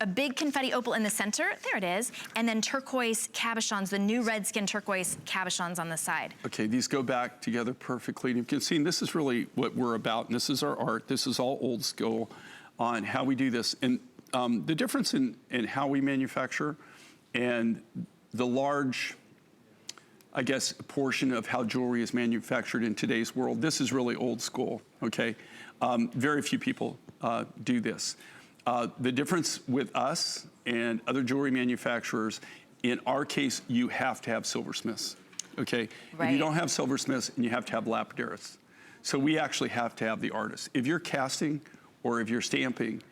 A big confetti opal in the center, there it is. And then turquoise cabochons, the new Redskin turquoise cabochons on the side. Okay, these go back together perfectly. And you can see, and this is really what we're about. And this is our art. This is all old school on how we do this. And the difference in how we manufacture and the large, I guess, portion of how jewelry is manufactured in today's world, this is really old school, okay? Very few people do this. The difference with us and other jewelry manufacturers, in our case, you have to have silversmiths, okay? If you don't have silversmiths, and you have to have lapidarists. So we actually have to have the artists. If you're casting or if you're stamping,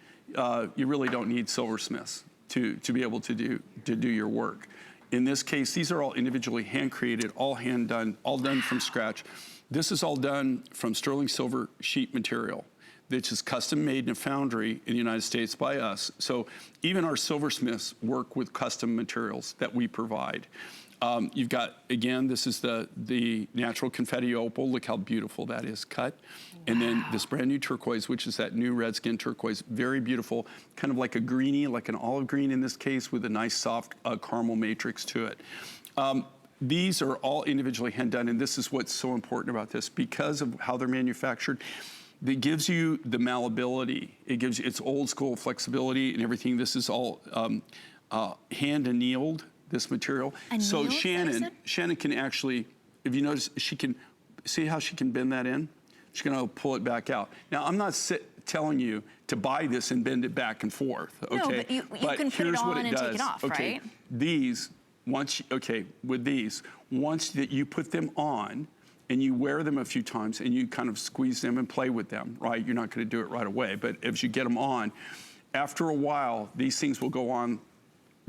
you really don't need silversmiths to be able to do your work. In this case, these are all individually hand created, all hand done, all done from scratch. This is all done from sterling silver sheet material, which is custom made in a foundry in the United States by us. So even our silversmiths work with custom materials that we provide. You've got, again, this is the natural confetti opal. Look how beautiful that is cut. And then this brand new turquoise, which is that new Redskin turquoise, very beautiful, kind of like a greenie, like an olive green in this case, with a nice soft caramel matrix to it. These are all individually hand done, and this is what's so important about this. Because of how they're manufactured, it gives you the malleability. It gives you its old school flexibility and everything. This is all hand annealed, this material. So Shannon can actually, if you notice, she can, see how she can bend that in? She's gonna pull it back out. Now, I'm not telling you to buy this and bend it back and forth, okay? No, but you can put it on and take it off, right? These, with these, once that you put them on and you wear them a few times and you kind of squeeze them and play with them, right? You're not gonna do it right away, but as you get them on, after a while, these things will go on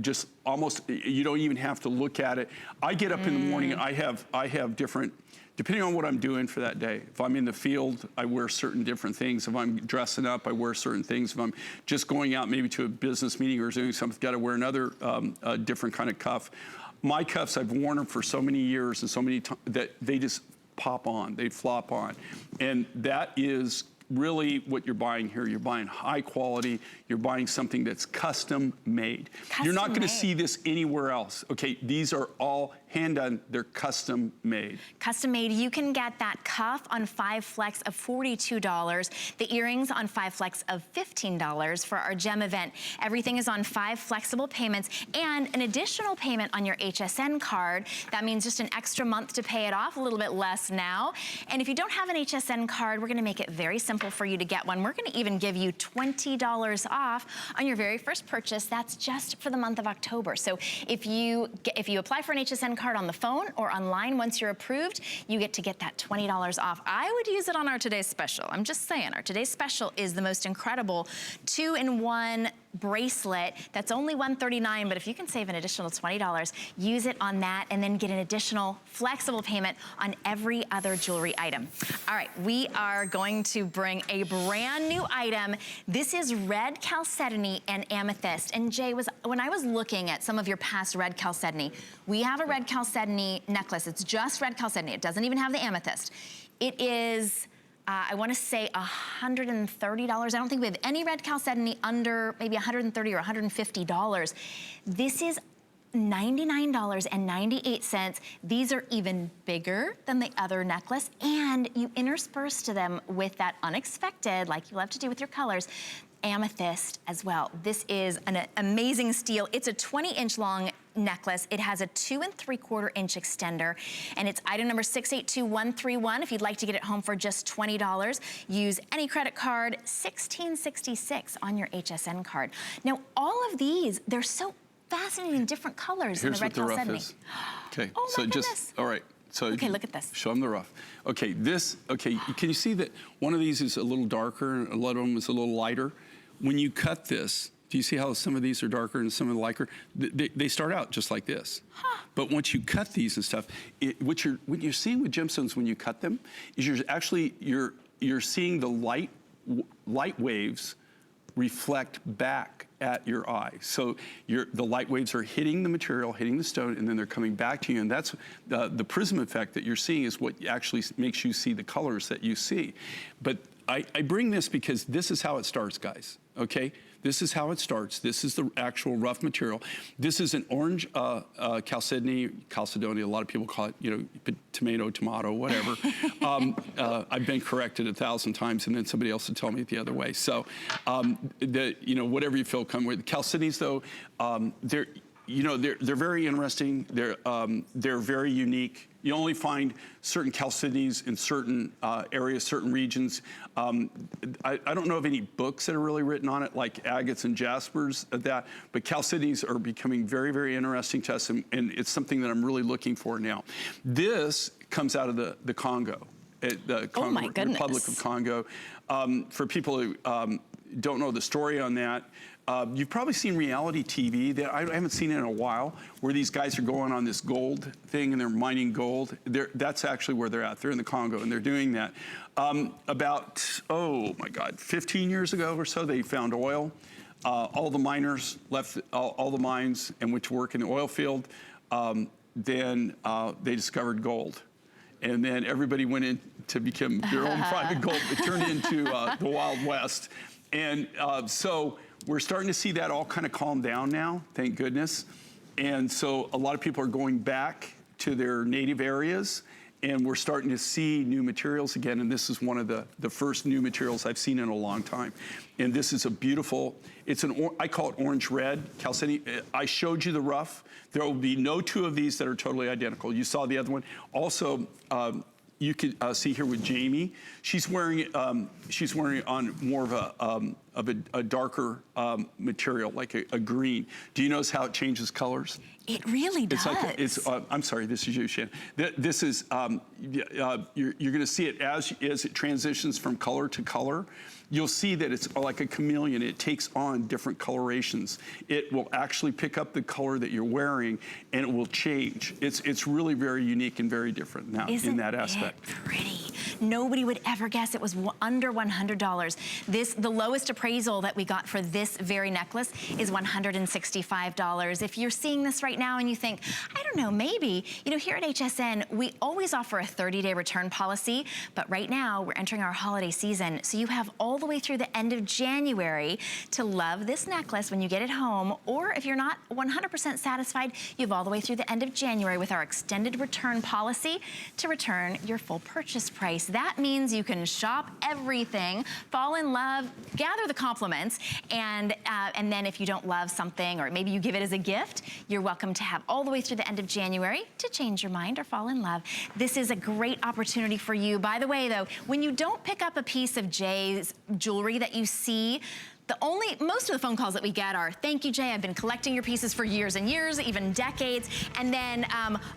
just almost, you don't even have to look at it. I get up in the morning and I have different, depending on what I'm doing for that day. If I'm in the field, I wear certain different things. If I'm dressing up, I wear certain things. If I'm just going out maybe to a business meeting or doing something, I've got to wear another different kind of cuff. My cuffs, I've worn them for so many years and so many times that they just pop on, they flop on. And that is really what you're buying here. You're buying high quality. You're buying something that's custom made. You're not going to see this anywhere else. Okay, these are all hand done. They're custom made. Custom made. You can get that cuff on 5 Flex of $42, the earrings on 5 Flex of $15 for our gem event. Everything is on 5 flexible payments and an additional payment on your HSN card. That means just an extra month to pay it off, a little bit less now. And if you don't have an HSN card, we're going to make it very simple for you to get one. We're going to even give you $20 off on your very first purchase. That's just for the month of October. So if you apply for an HSN card on the phone or online, once you're approved, you get to get that $20 off. I would use it on our Today's Special. I'm just saying, our Today's Special is the most incredible 2-in-1 bracelet that's only $139, but if you can save an additional $20, use it on that and then get an additional flexible payment on every other jewelry item. All right, we are going to bring a brand new item. This is red chalcedony and amethyst. And Jay, when I was looking at some of your past red chalcedony, we have a red chalcedony necklace. It's just red chalcedony. It doesn't even have the amethyst. It is I want to say $130. I don't think we have any red chalcedony under maybe $130 or $150. This is $99.98. These are even bigger than the other necklace, and you intersperse to them with that unexpected, like you love to do with your colors, amethyst as well. This is an amazing steal. It's a 20-inch long necklace. It has a 2 3/4-inch extender, and it's item number 682131. If you'd like to get it home for just $20, use any credit card, $16.66 on your HSN card. Now, all of these, they're so fascinating in different colors. Here's in the red what the chalcedony. rough is. Okay, Oh so my goodness. all right. So okay, look at this. Show them the rough. Okay, can you see that one of these is a little darker and a lot of them is a little lighter? When you cut this, do you see how some of these are darker and some are lighter? They start out just like this. Huh. But once you cut these and stuff, what you're seeing with gemstones when you cut them is you're seeing the light waves reflect back at your eye. So the light waves are hitting the material, hitting the stone, and then they're coming back to you. And that's the prism effect that you're seeing is what actually makes you see the colors that you see. But I bring this because this is how it starts, guys, okay? This is how it starts. This is the actual rough material. This is an orange chalcedony, a lot of people call it, tomato, whatever. I've been corrected 1,000 times, and then somebody else will tell me the other way. So, whatever you feel come with. Chalcedonies, though, they're very interesting. They're very unique. You only find certain chalcedonies in certain areas, certain regions. I don't know of any books that are really written on it, like agates and jaspers, but chalcedonies are becoming very, very interesting to us, and it's something that I'm really looking for now. This comes out of the Congo, the oh my goodness. Republic of Congo. For people who don't know the story on that, you've probably seen reality TV that I haven't seen it in a while, where these guys are going on this gold thing and they're mining gold. That's actually where they're at. They're in the Congo and they're doing that. About, 15 years ago or so, they found oil. All the miners left all the mines and went to work in the oil field. Then they discovered gold. And then everybody went in to become their own private gold. It turned into the Wild West. And so we're starting to see that all kind of calm down now, thank goodness. And so a lot of people are going back to their native areas, and we're starting to see new materials again. And this is one of the first new materials I've seen in a long time. And this is a beautiful, I call it orange red chalcedony. I showed you the rough. There will be no two of these that are totally identical. You saw the other one. Also, you can see here with Jamie, she's wearing on more of a darker material, like a green. Do you notice how it changes colors? It really does. I'm sorry, this is you, Shannon. This is, you're gonna see it as it transitions from color to color. You'll see that it's like a chameleon. It takes on different colorations. It will actually pick up the color that you're wearing, and it will change. It's really very unique and very different now in that aspect. Pretty. Nobody would ever guess it was under $100. The lowest appraisal that we got for this very necklace is $165. If you're seeing this right now and you think, I don't know, maybe, you know, here at HSN, we always offer a 30-day return policy, but right now we're entering our holiday season, so you have all the way through the end of January to love this necklace when you get it home, or if you're not 100% satisfied, you have all the way through the end of January with our extended return policy to return your full purchase price. That means you can shop everything, fall in love, gather the compliments, and then if you don't love something, or maybe you give it as a gift, you're welcome to have all the way through the end of January to change your mind or fall in love. This is a great opportunity for you. By the way, though, when you don't pick up a piece of Jay's jewelry that you see, most of the phone calls that we get are, thank you, Jay, I've been collecting your pieces for years and years, even decades. And then,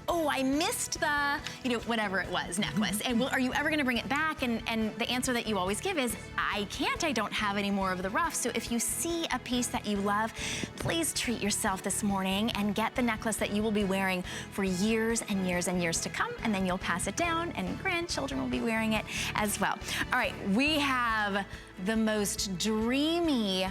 oh, I missed the, you know, whatever it was, necklace. And are you ever gonna bring it back? And the answer that you always give is, I can't, I don't have any more of the rough. So if you see a piece that you love, please treat yourself this morning and get the necklace that you will be wearing for years and years and years to come. And then you'll pass it down and grandchildren will be wearing it as well. All right, we have the most dreamy,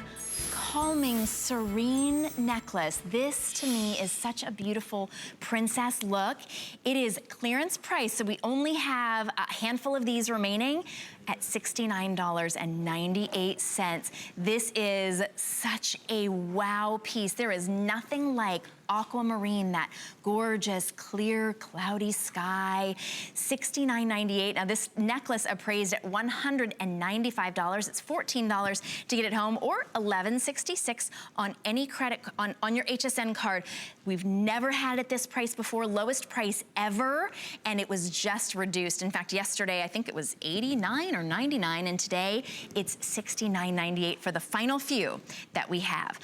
calming, serene necklace. This, to me, is such a beautiful princess look. It is clearance price, so we only have a handful of these remaining at $69.98. This is such a wow piece. There is nothing like aquamarine, that gorgeous, clear, cloudy sky. $69.98. Now this necklace appraised at $195. It's $14 to get it home, or $11.66 on any credit, on your HSN card. We've never had it at this price before, lowest price ever, and it was just reduced. In fact, yesterday, I think it was $89 or $99, and today it's $69.98 for the final few that we have.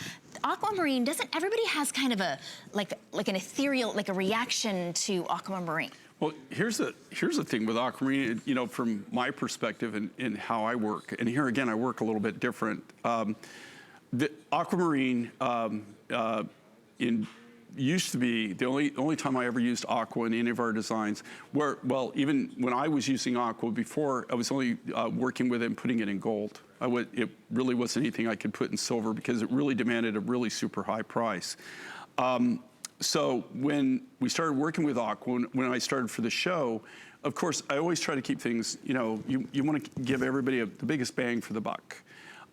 Aquamarine, everybody has kind of a, like an ethereal, like a reaction to aquamarine. Well, here's the thing with aquamarine, you know, from my perspective and how I work, and here again, I work a little bit different. The aquamarine used to be the only time I ever used aqua in any of our designs, where, well, even when I was using aqua before, I was only working with it and putting it in gold. It really wasn't anything I could put in silver because it really demanded a really super high price. So when we started working with aqua, when I started for the show, of course, I always try to keep things, you know, you want to give everybody the biggest bang for the buck.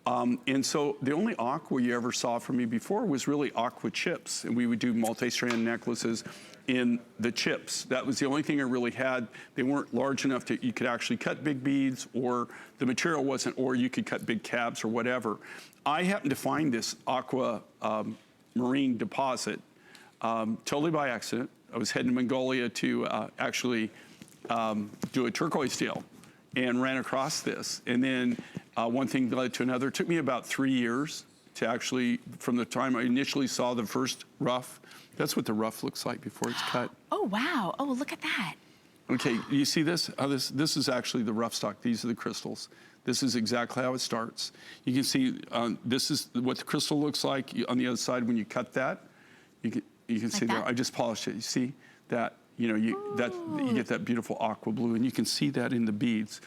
And so the only aqua you ever saw from me before was really aqua chips. And we would do multi-strand necklaces in the chips. That was the only thing I really had. They weren't large enough that you could actually cut big beads, or the material wasn't, or you could cut big tabs or whatever. I happened to find this aqua marine deposit totally by accident. I was heading to Mongolia to actually do a turquoise deal, and ran across this. And then one thing led to another. It took me about 3 years to actually, from the time I initially saw the first rough. That's what the rough looks like before it's cut. Oh, wow. Oh, look at that. Okay, you see this? This is actually the rough stock. These are the crystals. This is exactly how it starts. You can see this is what the crystal looks like. On the other side, when you cut that, you can see there. I just polished it. You see that? You know, you get that beautiful aqua blue, and you can see that in the beads.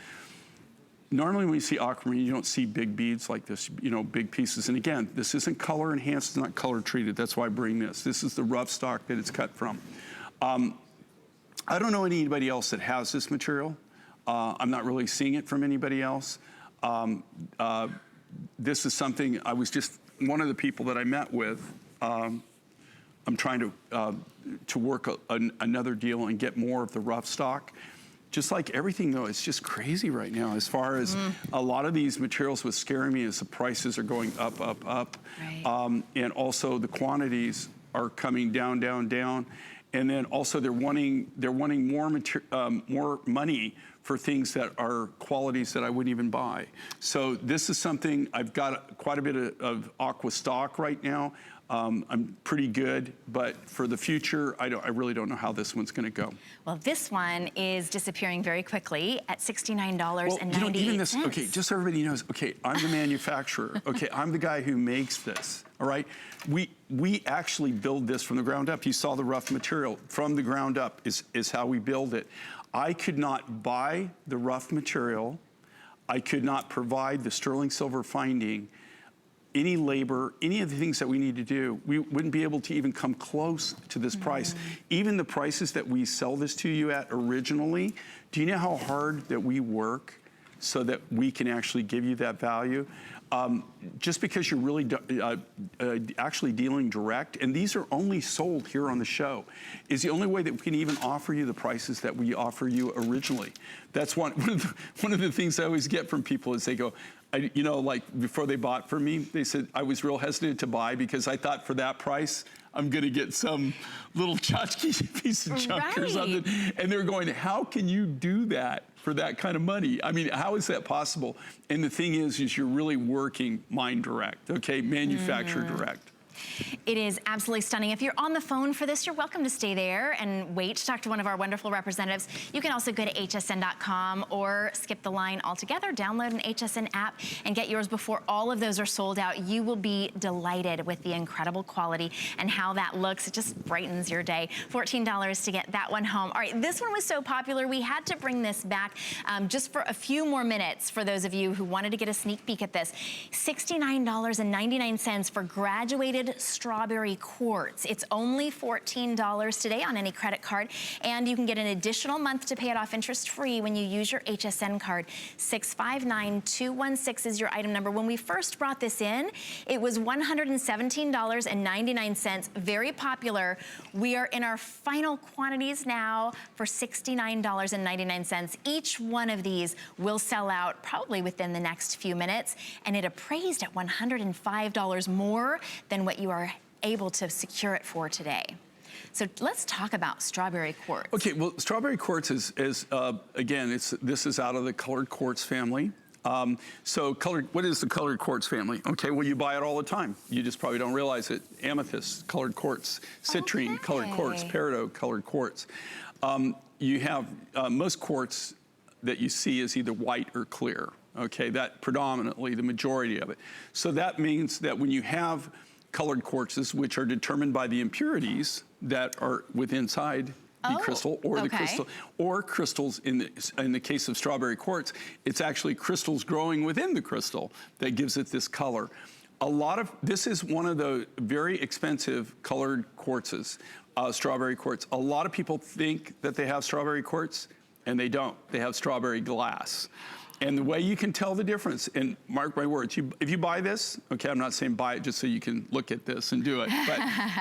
Normally when you see aquamarine, you don't see big beads like this, you know, big pieces. And again, this isn't color enhanced, it's not color treated. That's why I bring this. This is the rough stock that it's cut from. I don't know anybody else that has this material. I'm not really seeing it from anybody else. This is something, I was just one of the people that I met with. I'm trying to work another deal and get more of the rough stock. Just like everything, though, it's just crazy right now. As far as a lot of these materials, what's scaring me is the prices are going up, up, up. Right. And also the quantities are coming down, down, down. And then also they're wanting more money for things that are qualities that I wouldn't even buy. So this is something, I've got quite a bit of aqua stock right now. I'm pretty good, but for the future, I really don't know how this one's going to go. Well, this one is disappearing very quickly at $69.98. Well, you know, even this, okay, just so everybody knows, okay, I'm the manufacturer, okay, I'm the guy who makes this, all right? We actually build this from the ground up. You saw the rough material. From the ground up is how we build it. I could not buy the rough material. I could not provide the sterling silver finding, any labor, any of the things that we need to do. We wouldn't be able to even come close to this price. Even the prices that we sell this to you at originally, do you know how hard that we work so that we can actually give you that value? Just because you're really actually dealing direct, and these are only sold here on the show, is the only way that we can even offer you the prices that we offer you originally. That's one of the things I always get from people is they go, you know, like before they bought from me, they said, I was real hesitant to buy because I thought for that price, I'm gonna get some little tchotchke piece of junk or something. And they're going, how can you do that for that kind of money? I mean, how is that possible? And the thing is you're really working mine direct, okay? Manufacturer direct. It is absolutely stunning. If you're on the phone for this, you're welcome to stay there and wait to talk to one of our wonderful representatives. You can also go to hsn.com or skip the line altogether, download an HSN app and get yours before all of those are sold out. You will be delighted with the incredible quality and how that looks. It just brightens your day. $14 to get that one home. All right, this one was so popular, we had to bring this back just for a few more minutes for those of you who wanted to get a sneak peek at this. $69.99 for graduated strawberry quartz. It's only $14 today on any credit card, and you can get an additional month to pay it off interest-free when you use your HSN card. 659216 is your item number. When we first brought this in, it was $117.99, very popular. We are in our final quantities now for $69.99. Each one of these will sell out probably within the next few minutes, and it appraised at $105 more than what you are able to secure it for today. So let's talk about strawberry quartz. Okay, well, strawberry quartz is again, this is out of the colored quartz family. What is the colored quartz family? Okay, well, you buy it all the time. You just probably don't realize it. Amethyst, colored quartz. Citrine, colored quartz. Peridot, colored quartz. You have, most quartz that you see is either white or clear. Okay, that predominantly, the majority of it. So that means that when you have colored quartzes, which are determined by the impurities that are inside the crystal, or the crystal, or crystals in the case of strawberry quartz, it's actually crystals growing within the crystal that gives it this color. This is one of the very expensive colored quartzes, strawberry quartz. A lot of people think that they have strawberry quartz, and they don't. They have strawberry glass. And the way you can tell the difference, and mark my words, if you buy this, okay, I'm not saying buy it just so you can look at this and do it, but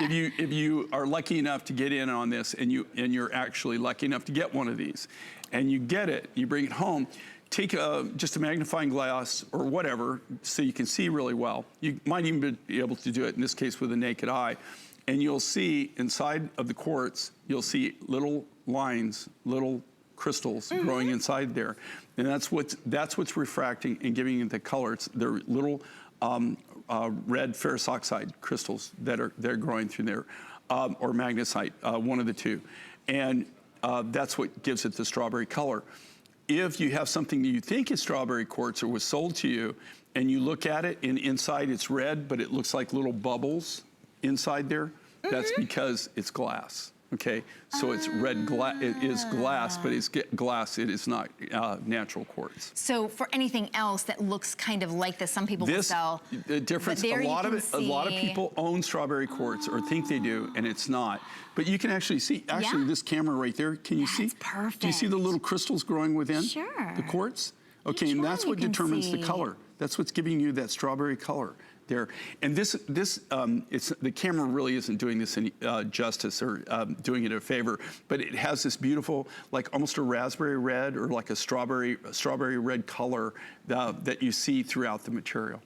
if you are lucky enough to get in on this and you're actually lucky enough to get one of these, and you get it, you bring it home, take just a magnifying glass or whatever so you can see really well. You might even be able to do it, in this case, with a naked eye, and you'll see inside of the quartz, you'll see little lines, little crystals growing inside there, and that's what's refracting and giving it the color. They're little red ferrous oxide crystals they're growing through there, or magnesite, one of the two, and that's what gives it the strawberry color. If you have something that you think is strawberry quartz or was sold to you, and you look at it and inside it's red, but it looks like little bubbles inside there, that's because it's glass. Okay, so it's red glass. It is glass, but it's glass. It is not natural quartz. So for anything else that looks kind of like this, some people will sell. The difference. A lot of people own strawberry quartz or think they do, and it's not. But you can actually see. Actually, this camera right there. Can you see? Perfect. Do you see the little crystals growing within the quartz? Okay, and that's what determines the color. That's what's giving you that strawberry color there. And the camera really isn't doing this any justice or doing it a favor, but it has this beautiful, like almost a raspberry red or like a strawberry red color that you see throughout the material.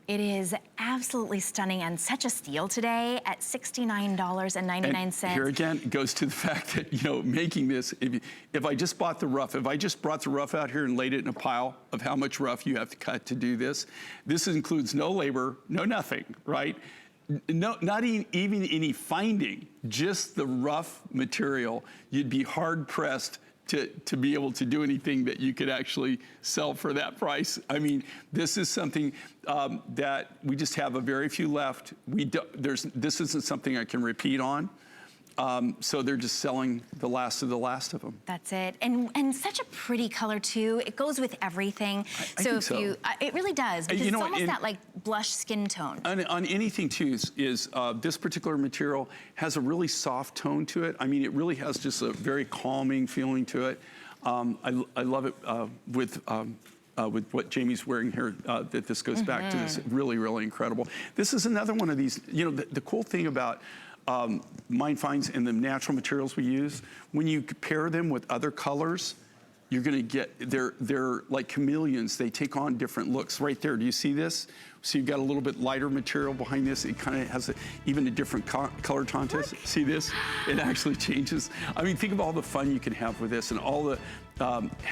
It is absolutely stunning and such a steal today at $69.99. And here again, it goes to the fact that, you know, making this, if I just bought the rough, if I just brought the rough out here and laid it in a pile of how much rough you have to cut to do this, this includes no labor, no nothing, right? No, not even any finding, just the rough material. You'd be hard pressed to be able to do anything that you could actually sell for that price. I mean, this is something that we just have a very few left. This isn't something I can repeat on. So they're just selling the last of them. That's it. And such a pretty color too. It goes with everything. I think so. It really does, because you know it's what, almost that like blush skin tone. On anything too is this particular material has a really soft tone to it. I mean, it really has just a very calming feeling to it. I love it with what Jamie's wearing here, that this goes back to this really, really incredible. This is another one of these, you know, the cool thing about Mind Finds and the natural materials we use, when you pair them with other colors, you're gonna get, they're like chameleons. They take on different looks. Right there, do you see this? So you've got a little bit lighter material behind this. It kind of has even a different color contrast. See this? It actually changes. I mean, think of all the fun you can have with this and all the